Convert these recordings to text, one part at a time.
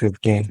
15.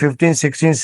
15 16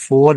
4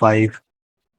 5،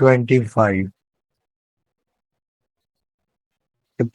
25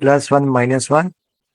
+1 -1،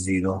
0.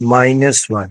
-1.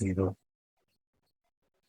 0.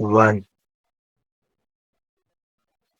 1.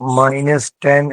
-10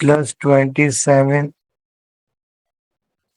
+27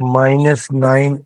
-9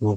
2.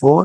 4.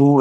2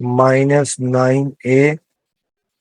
-9a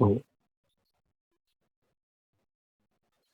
2.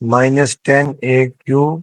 -10a³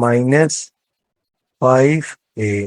-5a,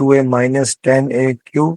2a -10a³,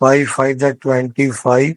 5 5 25a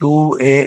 2a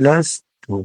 +2.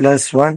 +1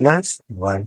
+1,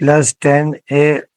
+10a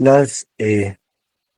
+a,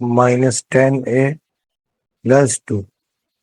-10a +2.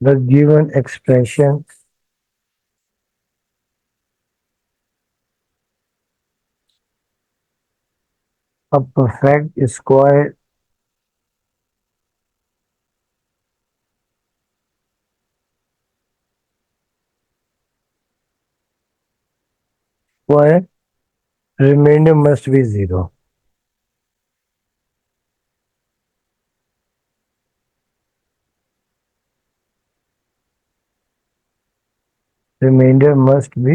the given expression a perfect square remainder must be 0. Remainder must be,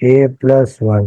a+1،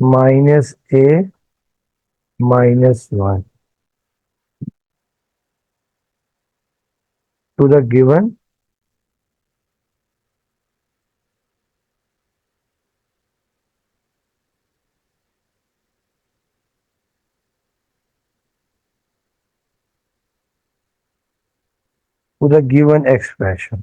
-a-1 to the given expression،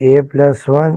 a+1،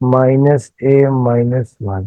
-a-1،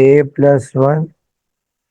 a+1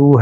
2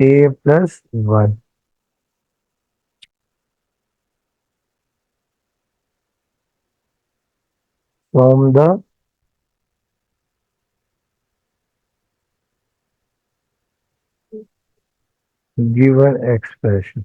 a+1 from the given expression،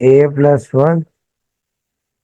a+1،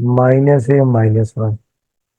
-a-1،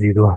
0،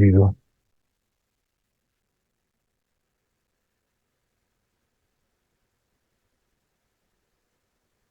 0.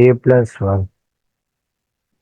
a+1.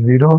0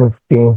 15.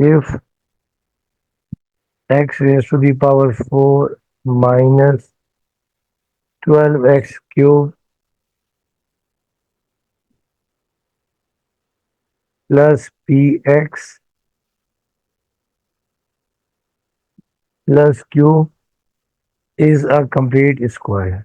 if x raised to the power 4 minus 12x cube plus px plus q is a complete square.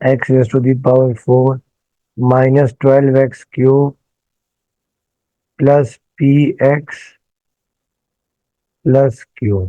x raised to the power 4 minus 12x cube plus px plus q.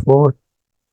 4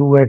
2x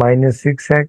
-6x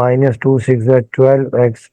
-2 6 12x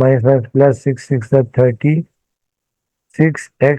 +6 6 36x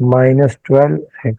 -12x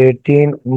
18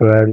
12،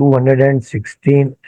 216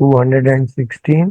216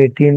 18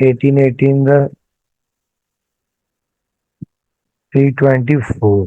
18 324،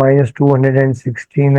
-216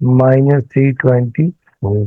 -324،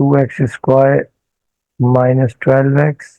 2x² -12x،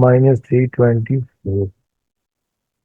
-324،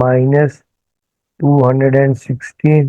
-216،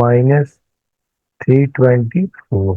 -324۔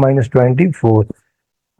-24۔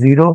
0،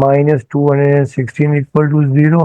-216 equal to 0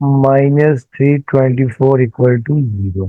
-324 equal to 0۔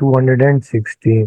216،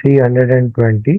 324،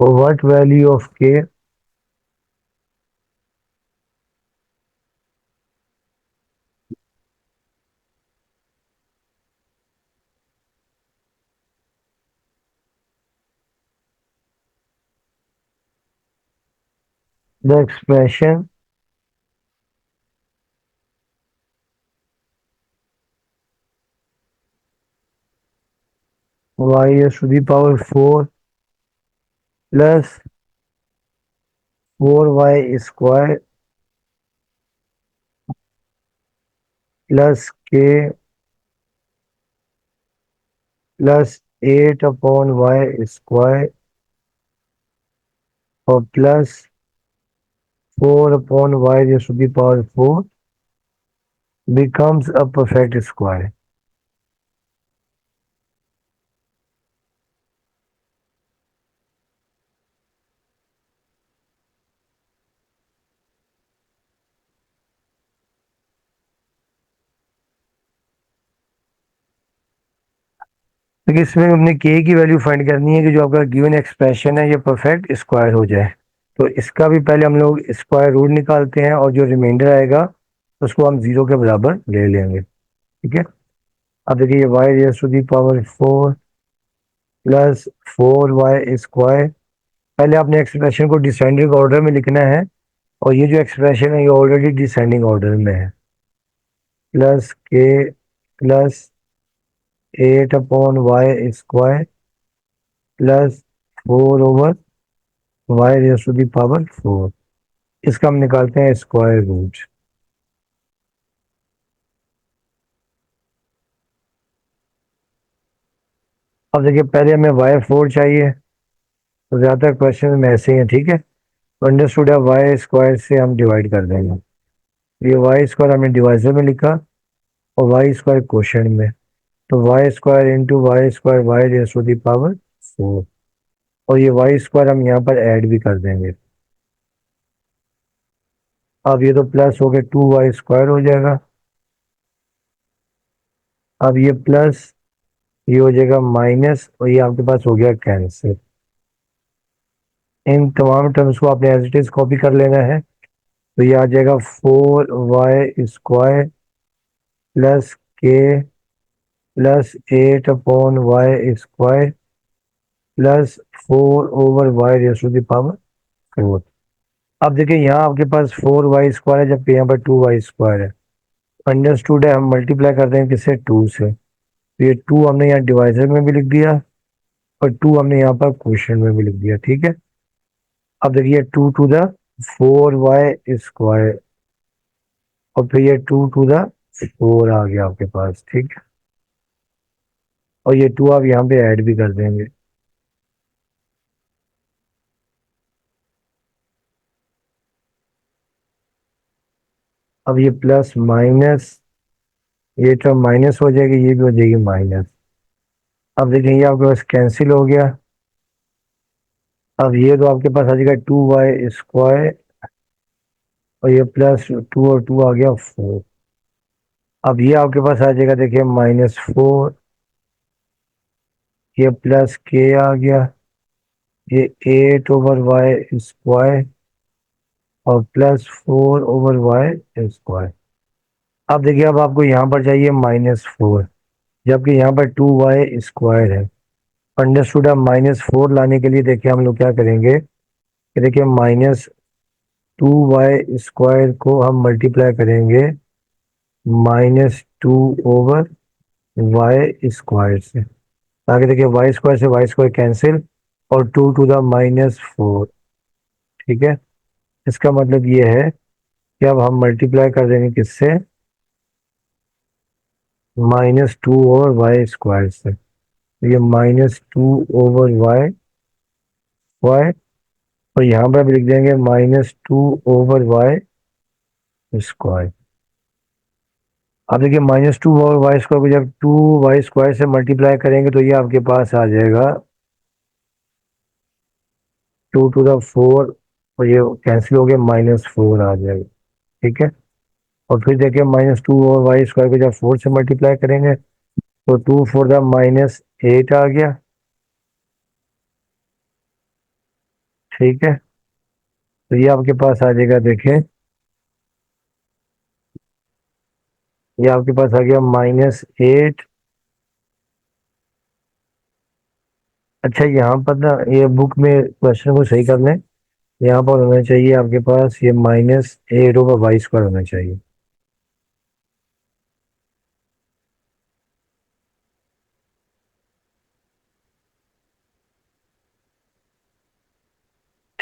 what value of k the expression y s to the power 4 plus 4y square plus k plus 8/y square और plus 4/y raised to the power 4 becomes a perfect square. देखिए इसमें हमने k की value find करनी है कि जो आपका गिवन एक्सप्रेशन है ये परफेक्ट स्क्वायर हो जाए। तो इसका भी पहले हम लोग स्क्वायर रूट निकालते हैं और जो रिमाइंडर आएगा उसको हम 0 के बराबर ले लेंगे। ठीक है, अब देखिए ये y raise to the power 4 plus 4y square, पहले आपने एक्सप्रेशन को डिसेंडिंग ऑर्डर में लिखना है और ये जो एक्सप्रेशन है ये ऑलरेडी डिसेंडिंग ऑर्डर में है। Plus k plus 8/y square plus 4/y raise to the power 4, इसका हम निकालते हैं स्क्वायर रूट। अब देखिए पहले हमें y4 चाहिए, तो ज़्यादातर क्वेश्चन में ऐसे ही हैं। ठीक है, तो अंडरस्टूड है वाई स्क्वायर से हम डिवाइड कर देंगे। ये वाई स्क्वायर हमने डिवाइजर में लिखा और वाई स्क्वायर क्वोशंट में, तो y square into y square y raise to the power 4 और ये वाई स्क्वायर हम यहाँ पर ऐड भी कर देंगे। अब ये तो प्लस हो गया 2y स्क्वायर हो जाएगा। अब ये प्लस ये हो जाएगा माइनस और ये आपके पास हो गया कैंसिल। इन तमाम टर्म्स को आपने एज इट इज कॉपी कर लेना है, तो ये आ जाएगा 4y square plus k plus 8/y square plus 4/y raise to the power 4। अब देखिए यहाँ आपके पास 4y स्क्वायर है जबकि यहाँ पर 2y स्क्वायर है। अंडरस्टूड है, हम मल्टीप्लाई करते हैं किससे 2 से, तो ये 2 हमने यहाँ डिवाइजर में भी लिख दिया और 2 हमने यहाँ पर क्वोशंट में भी लिख दिया। ठीक है, अब देखिए 2 टू द 4y स्क्वायर और फिर ये 2 टू द 4 आ गया आपके पास। ठीक है, और ये 2 आप यहाँ पे ऐड भी कर देंगे। अब ये प्लस माइनस, ये टर्म माइनस हो जाएगी, ये भी हो जाएगी माइनस। अब देखिए ये आपके पास कैंसिल हो गया। अब ये तो आपके पास आ जाएगा 2y स्क्वायर और ये प्लस 2 और 2 आ गया 4। अब ये आपके पास आ जाएगा देखिए -4, ये प्लस के आ गया, ये 8/y स्क्वायर और प्लस 4/y स्क्वायर। अब देखिए अब आपको यहाँ पर चाहिए -4 जबकि यहाँ पर 2y स्क्वायर है। अंडरस्टूड है, -4 लाने के लिए देखिए हम लोग क्या करेंगे कि देखिए -2y स्क्वायर को हम मल्टीप्लाई करेंगे -2/y स्क्वायर से, ताकि देखिए y स्क्वायर से y स्क्वायर कैंसिल और 2 टू द -4। ठीक है, इसका मतलब ये है कि अब हम मल्टीप्लाई कर देंगे किससे, -2/y स्क्वायर से, तो ये -2/y स्क्वायर और यहाँ पर भी लिख देंगे -2/y स्क्वायर। अब देखिए -2/y स्क्वायर को जब 2y स्क्वायर से मल्टीप्लाई करेंगे तो ये आपके पास आ जाएगा 2 टू द 4 और ये कैंसिल हो गया -4 आ जाएगा। ठीक है, और फिर देखिए -2/y स्क्वायर को जब 4 से मल्टीप्लाई करेंगे तो 2 4 द -8 आ गया। ठीक है, तो ये आपके पास आ जाएगा, देखें ये आपके पास आ गया -8। अच्छा यहाँ पर ना ये बुक में क्वेश्चन को सही कर लें, यहाँ पर होना चाहिए आपके पास ये -8/y स्क्वायर होना चाहिए।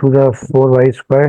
to the 4y²،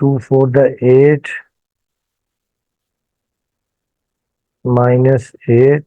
2 4 the 8 -8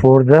4 the،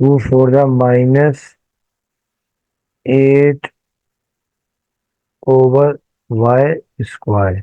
2 4 the -8/y²،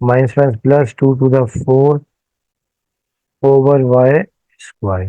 -+2 to the 4/y²،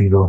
0،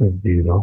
0،